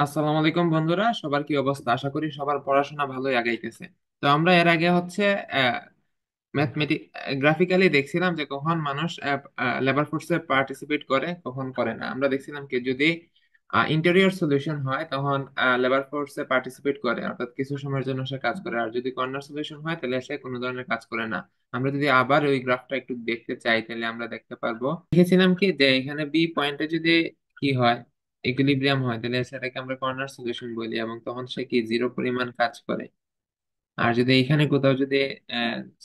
আসসালামু আলাইকুম বন্ধুরা, সবার কি অবস্থা? আশা করি সবার পড়াশোনা ভালোই আগাইতেছে। তো আমরা এর আগে হচ্ছে ম্যাথমেটিক গ্রাফিক্যালি দেখছিলাম যে কখন মানুষ লেবার ফোর্সে পার্টিসিপেট করে, কখন করে না। আমরা দেখছিলাম কি যদি ইন্টেরিয়র সলিউশন হয় তখন লেবার ফোর্সে পার্টিসিপেট করে, অর্থাৎ কিছু সময়ের জন্য সে কাজ করে। আর যদি কর্নার সলিউশন হয় তাহলে সে কোনো ধরনের কাজ করে না। আমরা যদি আবার ওই গ্রাফটা একটু দেখতে চাই তাহলে আমরা দেখতে পারবো, দেখেছিলাম কি যে এখানে বি পয়েন্টে যদি কি হয়, ইকুইলিব্রিয়াম হয়, তাহলে সেটাকে আমরা কর্নার সলিউশন বলি এবং তখন সে কি জিরো পরিমাণ কাজ করে। আর যদি এইখানে কোথাও যদি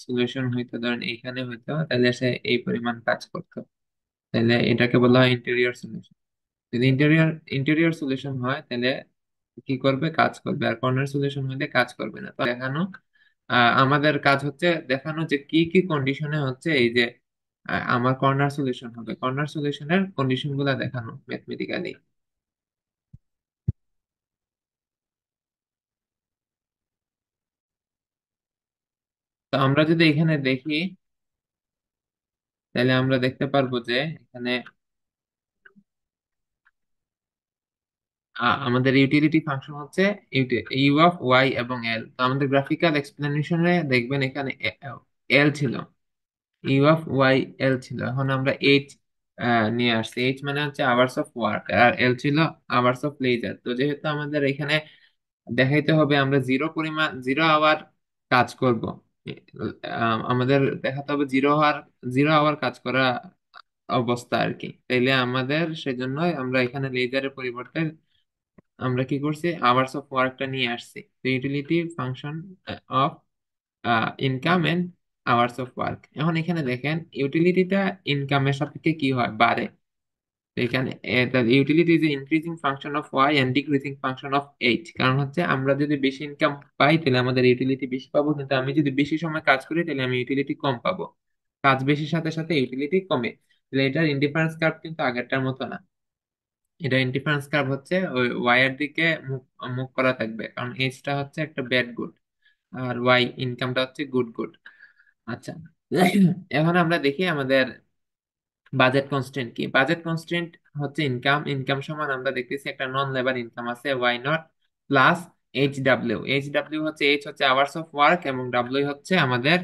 সলিউশন হইতো, ধরেন এইখানে হইতো, তাহলে সে এই পরিমাণ কাজ করতো। তাহলে এটাকে বলা হয় ইন্টেরিয়র সলিউশন। যদি ইন্টেরিয়র সলিউশন হয় তাহলে কি করবে? কাজ করবে। আর কর্নার সলিউশন হলে কাজ করবে না। তো দেখানো, আমাদের কাজ হচ্ছে দেখানো যে কি কি কন্ডিশনে হচ্ছে এই যে আমার কর্নার সলিউশন হবে। কর্নার সলিউশনের কন্ডিশন গুলা দেখানো ম্যাথমেটিক্যালি। তো আমরা যদি এখানে দেখি তাহলে আমরা দেখতে পারবো যে এখানে আমাদের ইউটিলিটি ফাংশন হচ্ছে ইউ অফ ওয়াই এবং এল। তো আমাদের গ্রাফিক্যাল এক্সপ্লেনেশনে দেখবেন এখানে এল ছিল, ইউ অফ ওয়াই এল ছিল। এখন আমরা এইচ নিয়ে আসছি। এইচ মানে হচ্ছে আওয়ার্স অফ ওয়ার্ক, আর এল ছিল আওয়ার্স অফ লেজার। তো যেহেতু আমাদের এখানে দেখাইতে হবে আমরা জিরো আওয়ার কাজ করব, আমাদের দেখাতে হবে জিরো আওয়ার কাজ করা অবস্থা আর কি। তাইলে আমাদের সেজন্য আমরা এখানে লেজারের পরিবর্তে আমরা কি করছি, আওয়ার্স অফ ওয়ার্কটা নিয়ে আসছি। তো utility function of income and hours of work. এখন এখানে দেখেন ইউটিলিটিটা ইনকামের সাপেক্ষে কি হয়, বাড়ে। তো এখানে utility is increasing function of Y and decreasing function of H. কারণ হচ্ছে আমরা যদি বেশি ইনকাম পাই তাহলে আমাদের ইউটিলিটি বেশি পাবো, কিন্তু আমি যদি বেশি সময় কাজ করি তাহলে আমি ইউটিলিটি কম পাবো। কাজ বেশির সাথে সাথে ইউটিলিটি কমে। তাহলে এটার ইনডিফারেন্স কার্ভ কিন্তু আগেরটার মতো না। এটা ইনডিফারেন্স কার্ভ হচ্ছে ওই ওয়াই এর দিকে মুখ মুখ করা থাকবে, কারণ এইচটা হচ্ছে একটা ব্যাড গুড আর ওয়াই ইনকামটা হচ্ছে গুড গুড। আচ্ছা, এখন আমরা দেখি আমাদের বাজেট কনস্ট্রেন্ট কি। বাজেট কনস্ট্রেন্ট হচ্ছে ইনকাম। ইনকাম সমান আমরা দেখতেছি একটা নন লেবার ইনকাম আছে Y naught plus H W. H W হচ্ছে, এইচ হচ্ছে আওয়ার্স অফ ওয়ার্ক এবং ডাব্লিউ হচ্ছে আমাদের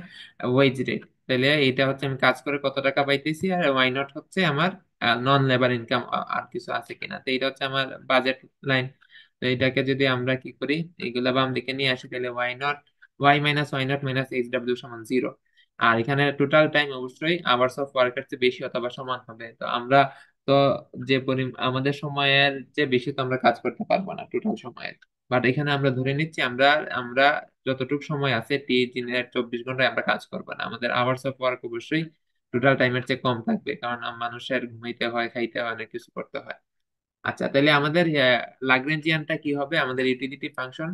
ওয়েজ রেট। তাহলে এটা হচ্ছে আমি কাজ করে কত টাকা পাইতেছি, আর ওয়াই নট হচ্ছে আমার নন লেবার ইনকাম আর কিছু আছে কিনা। তো এটা হচ্ছে আমার বাজেট লাইন। তো এটাকে যদি আমরা কি করি, এইগুলা বাম দিকে নিয়ে আসি, তাহলে Y minus Y naught minus H W সমান জিরো। আর এখানে টোটাল টাইম অবশ্যই আওয়ার্স অফ ওয়ার্কের চেয়ে বেশি অথবা সমান হবে। তো আমরা তো আমাদের সময়ের যে বেশি তো আমরা কাজ করতে পারবো না টোটাল সময়ের। বাট এখানে আমরা ধরে নিচ্ছি আমরা আমরা যতটুকু সময় আছে দিনের 24 ঘন্টায় আমরা কাজ করবো না, আমাদের আওয়ার্স অফ ওয়ার্ক অবশ্যই টোটাল টাইমের চেয়ে কম থাকবে, কারণ মানুষের ঘুমাইতে হয়, খাইতে হয়, অনেক কিছু করতে হয়। আচ্ছা, তাহলে আমাদের লাগরেঞ্জিয়ানটা কি হবে? আমাদের ইউটিলিটি ফাংশন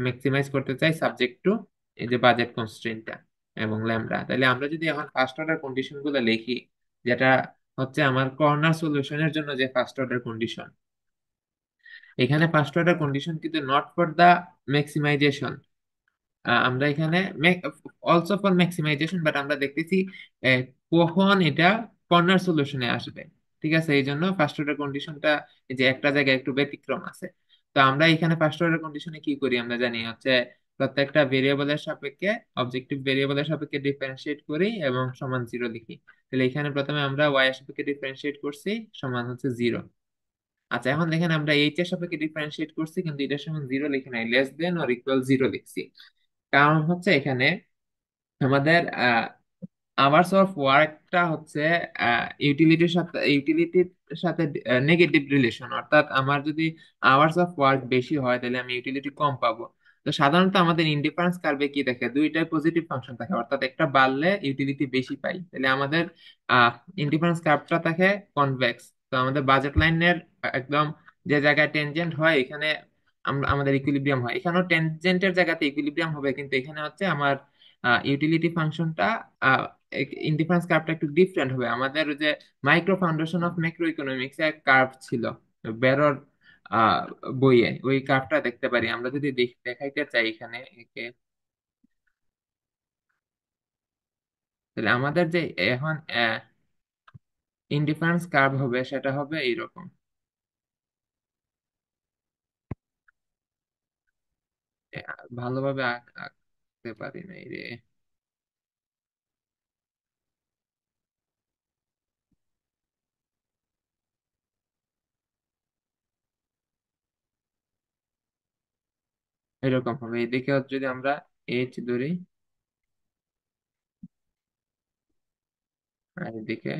ম্যাক্সিমাইজ করতে চাই সাবজেক্ট টু এই যে বাজেট কনস্ট্রেন্টটা এবং ল্যামডা। তাহলে আমরা যদি এখন ফার্স্ট অর্ডার কন্ডিশন গুলো লিখি, যেটা হচ্ছে আমার কর্নার সলিউশনের জন্য যে ফার্স্ট অর্ডার কন্ডিশন, এখানে ফার্স্ট অর্ডার কন্ডিশন কিন্তু নট ফর দা ম্যাক্সিমাইজেশন। আমরা এখানে অলসো ফর ম্যাক্সিমাইজেশন, বাট আমরা দেখতেছি আহ, কখন এটা কর্নার সলিউশনে আসবে। ঠিক আছে, এই জন্য ফার্স্ট অর্ডার কন্ডিশনটা যে একটা জায়গায় একটু ব্যতিক্রম আছে। তো আমরা এখানে ফার্স্ট অর্ডার কন্ডিশনে কি করি, আমরা জানি হচ্ছে প্রত্যেকটা ভেরিয়েবলের সাপেক্ষে, অবজেক্টিভ ভেরিয়েবলের সাপেক্ষে ডিফারেন্সিয়েট করি এবং সমান জিরো লিখি। তাহলে এখানে প্রথমে আমরা ওয়াই এর সাপেক্ষে ডিফারেন্সিয়েট করছি, সমান হচ্ছে জিরো। আচ্ছা, এখন দেখেন আমরা এইচ এর সাপেক্ষে ডিফারেন্সিয়েট করছি কিন্তু এটার সমান জিরো লিখি নাই, less than or equal zero লিখছি। কারণ হচ্ছে এখানে আমাদের আওয়ার্স অফ ওয়ার্কটা হচ্ছে ইউটিলিটির সাথে নেগেটিভ রিলেশন। অর্থাৎ আমার যদি আওয়ার্স অফ ওয়ার্ক বেশি হয় তাহলে আমি ইউটিলিটি কম পাবো। তো সাধারণত আমাদের ইনডিফারেন্স কার্ভে কি দেখে, দুইটাই পজিটিভ ফাংশন থাকে, অর্থাৎ একটা বাড়লে ইউটিলিটি বেশি পাই। তাহলে আমাদের ইনডিফারেন্স কার্ভটা থাকে কনভেক্স। তো আমাদের বাজেট লাইনের একদম যে জায়গায় টেনজেন্ট হয় এখানে আমরা আমাদের ইকুইলিব্রিয়াম হয়। এখানেও টেনজেন্টের জায়গাতে ইকুইলিব্রিয়াম হবে, কিন্তু এখানে হচ্ছে আমার ইউটিলিটি ফাংশনটা ইনডিফারেন্স কার্ভটা একটু ডিফারেন্ট হবে। আমাদের ওই যে micro foundation of macroeconomics এক কার্ভ ছিল বেরোর আহ, বইয়ে, ওই কার্ভটা দেখতে পারি আমরা যদি দেখাইতে চাই এখানে একে। তাহলে আমাদের যে এখন ইনডিফারেন্স কার্ভ হবে সেটা হবে এইরকম। ভালোভাবে আঁকতে পারি নাই রে। এরকম হবে, এদিকে যদি আমরা এইচ ধরি, আর এদিকে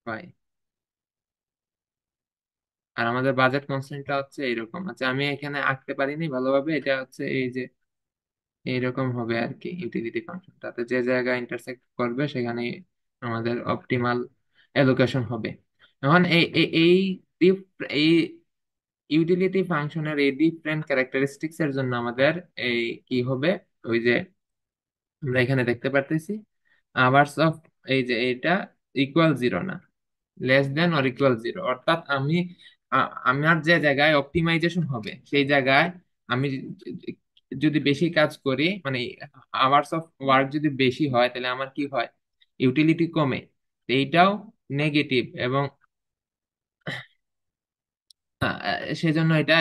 পাই। আর আমাদের বাজেট কনস্ট্রেন্টটা হচ্ছে এইরকম। আচ্ছা, আমি এখানে আঁকতে পারিনি ভালোভাবে, এটা হচ্ছে এই যে এইরকম হবে আর কি। ইউটিলিটি ফাংশনটাতে যে জায়গায় ইন্টারসেক্ট করবে সেখানে আমাদের অপটিমাল অ্যালোকেশন হবে। এখন এই এই ইউটিলিটি ফাংশনের এই ডিফারেন্ট ক্যারেক্টারিস্টিক্স এর জন্য আমাদের এই কি হবে, ওই যে আমরা এখানে দেখতে পারতেছি আওয়ার্স অফ, এই যে এটা ইকুয়াল জিরো না, less than or equal zero. অর্থাৎ আমি আমার যে জায়গায় অপটিমাইজেশন হবে সেই জায়গায় আমি যদি বেশি কাজ করি, মানে আওয়ার্স অফ ওয়ার্ক যদি বেশি হয়, তাহলে আমার কি হয়, ইউটিলিটি কমে। তো এইটাও নেগেটিভ, এবং সেজন্য এটা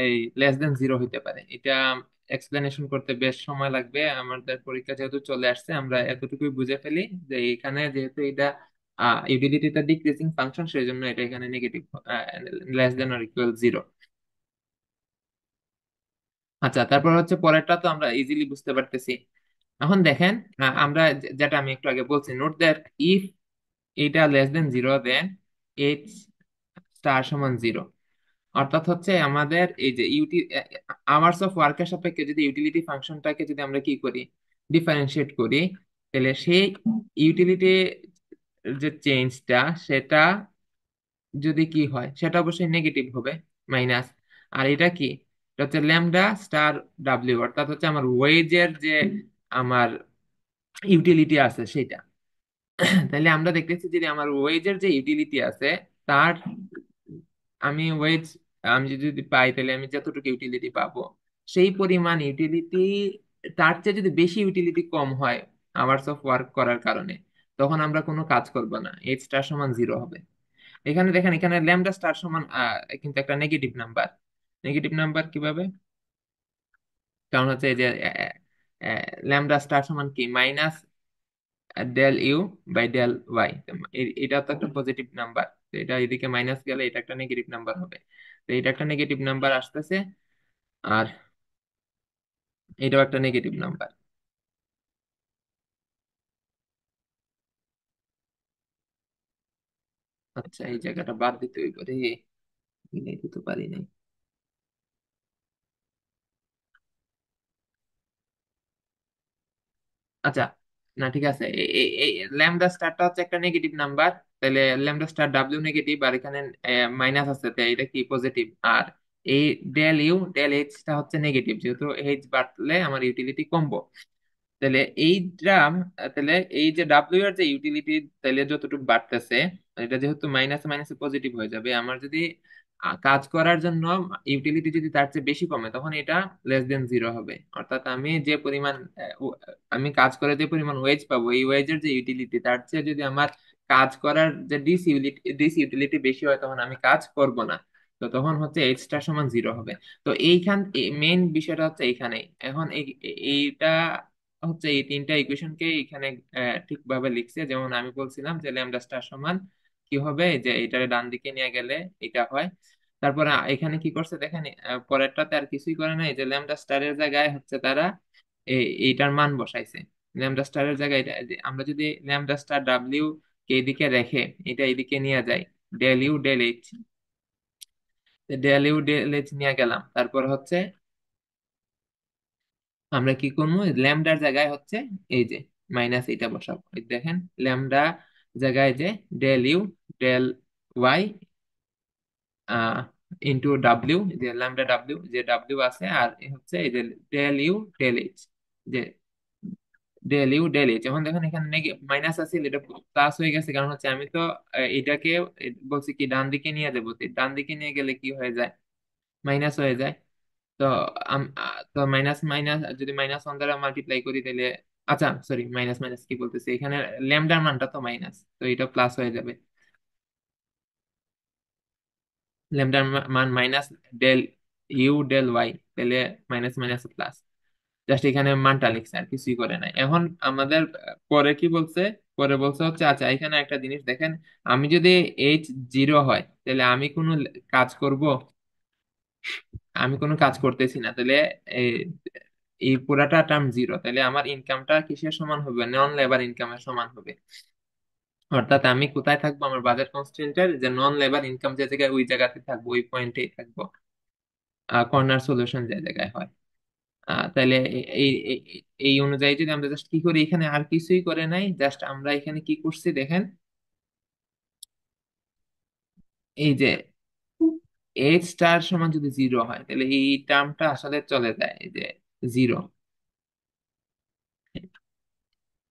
এই লেস দেন জিরো হইতে পারে। এটা এক্সপ্লেনেশন করতে বেশ সময় লাগবে, আমাদের পরীক্ষা যেহেতু চলে আসছে আমরা এতটুকুই বুঝে ফেলি যে এখানে যেহেতু এটা ইউটিলিটিটা ডিক্রিজিং ফাংশন, সেই জন্য এটা এখানে negative, less than or equal zero. আচ্ছা, তারপর হচ্ছে পরেরটা তো আমরা ইজিলি বুঝতে পারতেছি। এখন দেখেন, আমরা যেটা আমি একটু আগে বলছি, নোট দ্যাট ইফ এটা লেস দেন জিরো, দেন এইচ স্টার সমান জিরো। অর্থাৎ হচ্ছে আমাদের এই যে আওয়ার্স অফ ওয়ার্কের সাপেক্ষে যদি ইউটিলিটি ফাংশনটাকে যদি আমরা কি করি, ডিফারেন্সিয়েট করি, তাহলে সেই ইউটিলিটি যে চেঞ্জটা, সেটা যদি কি হয়, সেটা অবশ্যই নেগেটিভ হবে, মাইনাস। আর এটা কি, এটা হচ্ছে ল্যামডা স্টার ডাব্লিউ, অর্থাৎ হচ্ছে আমার ওয়েজের যে আমার ইউটিলিটি আছে সেটা। তাহলে আমরা দেখতেছি যদি আমার ওয়েজের যে ইউটিলিটি আছে, তার আমি ওয়েজ আমি যদি পাই, তাহলে আমি যতটুকু ইউটিলিটি পাবো সেই পরিমাণ ইউটিলিটি, তার চেয়ে যদি বেশি ইউটিলিটি কম হয় আওয়ার্স অফ ওয়ার্ক করার কারণে, তখন আমরা কোনো কাজ করব না, এইচ স্টার সমান জিরো হবে। এখানে দেখেন, এখানে ল্যামডা স্টার সমান কিন্তু একটা নেগেটিভ নাম্বার। নেগেটিভ নাম্বার কিভাবে? কারণ হচ্ছে এই যে ল্যামডা স্টার সমান কি, minus del U by del Y. এটা তো একটা পজিটিভ নাম্বার, তো এটা এদিকে মাইনাস গেলে এটা একটা নেগেটিভ নাম্বার হবে। তো এটা একটা নেগেটিভ নাম্বার আসতেছে, আর এটাও একটা নেগেটিভ নাম্বার। আচ্ছা, এই জায়গাটা বাদ দিতে হইব রে, মিলাইতে তো পারি নাই। আচ্ছা, না ঠিক আছে, এই ল্যামডা স্টারটা হচ্ছে একটা নেগেটিভ নাম্বার, তাহলে ল্যামডা স্টার ডাব্লিউ নেগেটিভ, আর এখানে মাইনাস আছে, তাই এটা কি পজিটিভ। আর এই ডেল ইউ ডেল এইচটা হচ্ছে নেগেটিভ, যেহেতু এইচ বাড়লে আমার ইউটিলিটি কমবো। তাহলে এইটা, তাহলে এই যে ডাব্লিউ এর যে ইউটিলিটি, তাহলে যতটুকু বাড়তেছে, এটা যেহেতু মাইনাসে মাইনাসে পজিটিভ হয়ে যাবে, আমার যদি কাজ করার জন্য ইউটিলিটি যদি তার চেয়ে বেশি কমে, তখন এটা লেস দেন জিরো হবে। অর্থাৎ আমি যে পরিমাণ আমি কাজ করে যে পরিমাণ ওয়েজ পাবো, এই ওয়েজের যে ইউটিলিটি, তার চেয়ে যদি আমার কাজ করার যে ডিস ইউটিলিটি বেশি হয়, তখন আমি কাজ করব না। তো তখন হচ্ছে এইচ স্টার সমান জিরো হবে। তো এইখান মেইন বিষয়টা হচ্ছে এইখানেই। এখন এইটা হচ্ছে এই তিনটা ইকুয়েশনকে এখানে ঠিকভাবে লিখছে, যেমন আমি বলছিলাম যে ল্যামডা স্টার সমান কি হবে, যে এটারে ডান দিকে নিয়ে গেলে এটা হয়। তারপরে এখানে কি করছে দেখেন, পরেরটাতে আর কিছুই করে নাই, যে ল্যামডা স্টারের জায়গায় হচ্ছে তারা এইটার মান বসাইছে। ল্যামডা স্টারের জায়গায় আমরা যদি ল্যামডা স্টার ডাব্লিউ কে এইদিকে রেখে এটা এইদিকে নিয়ে যাই, del you del H, del you del H নিয়ে গেলাম, তারপর হচ্ছে আমরা কি করবো, ল্যামডার জায়গায় হচ্ছে এই যে মাইনাস এটা বসাবো। এই দেখেন, ল্যামডা জায়গায় যে del you del Y into W, যে ল্যামডা ডাব্লিউ যে ডাব্লিউ আছে, আর এ হচ্ছে এই যে ডেল ইউ ডেল এইচ, যে ডেল ইউ ডেল এইচ। এখন দেখেন এখানে মাইনাস আছে, এটা প্লাস হয়ে গেছে, কারণ হচ্ছে আমি তো এটাকে বলছি কি ডান দিকে নিয়ে যাবো, তো ডান দিকে নিয়ে গেলে কি হয়ে যায়, মাইনাস হয়ে যায়। তো তো মাইনাস মাইনাস যদি মাইনাস ওয়ান দ্বারা মাল্টিপ্লাই করি, তাহলে আচ্ছা সরি, মাইনাস মাইনাস কি বলতেছি, এখানে ল্যামডার মানটা তো মাইনাস, তো এটা প্লাস হয়ে যাবে। ল্যামডার মান minus del you del Y, তাহলে মাইনাস মাইনাস প্লাস, জাস্ট এখানে মানটা লিখছে আর কিছুই করে নাই। এখন আমাদের পরে কি বলছে, পরে বলছে হচ্ছে আচ্ছা এখানে একটা জিনিস দেখেন, আমি যদি এইচ জিরো হয় তাহলে আমি কোনো কাজ করব, আমি কোনো কাজ করতেছি না, তাহলে এই এই পুরাটা টার্ম জিরো, তাহলে আমার ইনকামটা কিসের সমান হবে, নন লেবার ইনকামের সমান হবে। অর্থাৎ আমি কোথায় থাকবো, আমার বাজেট কনস্ট্রেন্টের যে নন লেবার ইনকাম যে জায়গায়, ওই জায়গাতে থাকবো, ওই পয়েন্টেই থাকবো, কর্নার সলিউশন যে জায়গায় হয়। তাহলে এই এই এই অনুযায়ী যদি আমরা জাস্ট কি করি, এখানে আর কিছুই করে নাই, জাস্ট আমরা এখানে কি করছি দেখেন, এই যে এইচ স্টার সমান যদি জিরো হয় তাহলে এই টার্মটা আসলে চলে যায়, এই যে জিরো।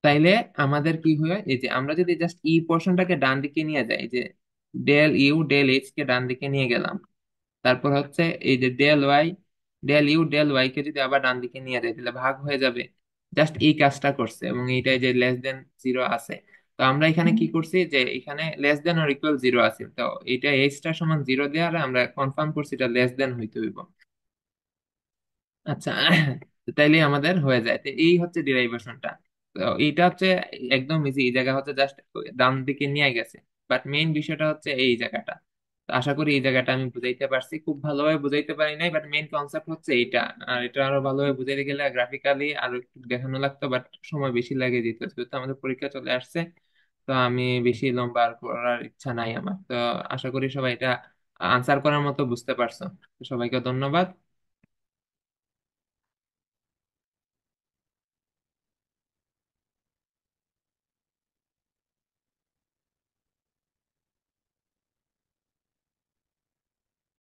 তাইলে আমাদের কি হয়, এই যে আমরা যদি জাস্ট ই পোর্শনটাকে ডান দিকে নিয়ে যাই, যে ডেল ইউ ডেল এইচ কে ডান দিকে নিয়ে গেলাম, তারপর হচ্ছে এই যে del y, del you del y কে যদি আবার ডান দিকে নিয়ে যায় তাহলে ভাগ হয়ে যাবে। জাস্ট এই কাজটা করছে, এবং এইটাই যে লেস দেন জিরো আছে। তো আমরা এখানে কি করছি, যে এখানে less than or equal zero আছে, তো এটা এইচটা সমান জিরো দেওয়ার আমরা কনফার্ম করছি এটা লেস দেন হইতে হইব। আচ্ছা, তো তাইলে আমাদের হয়ে যায়, তো এই হচ্ছে ডিরাইভেশনটা। তো এইটা হচ্ছে একদম ইজি, এই জায়গা হচ্ছে জাস্ট ডান দিকে নিয়ে গেছে, বাট মেইন বিষয়টা হচ্ছে এই জায়গাটা। তো আশা করি এই জায়গাটা আমি বুঝাইতে পারছি, খুব ভালোভাবে বুঝাইতে পারি নাই, বাট মেইন কনসেপ্ট হচ্ছে এইটা। আর এটা আরো ভালোভাবে বুঝাইতে গেলে গ্রাফিক্যালি আরো একটু দেখানো লাগতো, বাট সময় বেশি লাগে দিত, যেহেতু আমাদের পরীক্ষা চলে আসছে। তো আমি বেশি লম্বা আর করার ইচ্ছা নাই আমার। তো আশা করি সবাই এটা আনসার করার মতো বুঝতে পারছো। তো সবাইকে ধন্যবাদ।